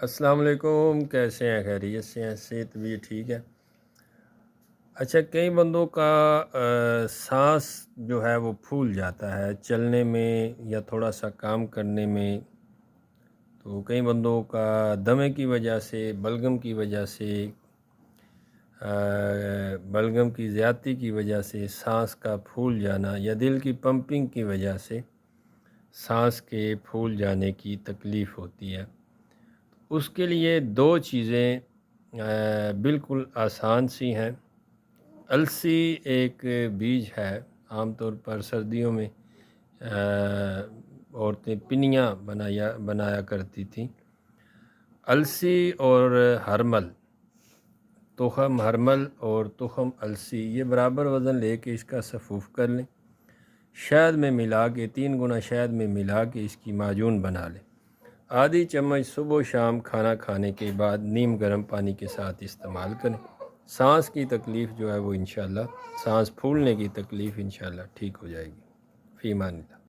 السلام علیکم، کیسے ہیں؟ خیریت سے ہیں؟ صحت بھی ٹھیک ہے؟ اچھا، کئی بندوں کا سانس جو ہے وہ پھول جاتا ہے چلنے میں یا تھوڑا سا کام کرنے میں، تو کئی بندوں کا دمے کی وجہ سے، بلغم کی وجہ سے، بلغم کی زیادتی کی وجہ سے سانس کا پھول جانا یا دل کی پمپنگ کی وجہ سے سانس کے پھول جانے کی تکلیف ہوتی ہے۔ اس کے لیے دو چیزیں بالکل آسان سی ہیں۔ السی ایک بیج ہے، عام طور پر سردیوں میں عورتیں پنیاں بنایا کرتی تھیں۔ السی اور ہرمل، تخم ہرمل اور تخم السی، یہ برابر وزن لے کے اس کا سفوف کر لیں، شہد میں ملا کے 3 گنا شہد میں ملا کے اس کی معجون بنا لیں، آدھی چمچ صبح و شام کھانا کھانے کے بعد نیم گرم پانی کے ساتھ استعمال کریں۔ سانس کی تکلیف جو ہے وہ انشاءاللہ، سانس پھولنے کی تکلیف انشاءاللہ ٹھیک ہو جائے گی۔ فی امان اللہ۔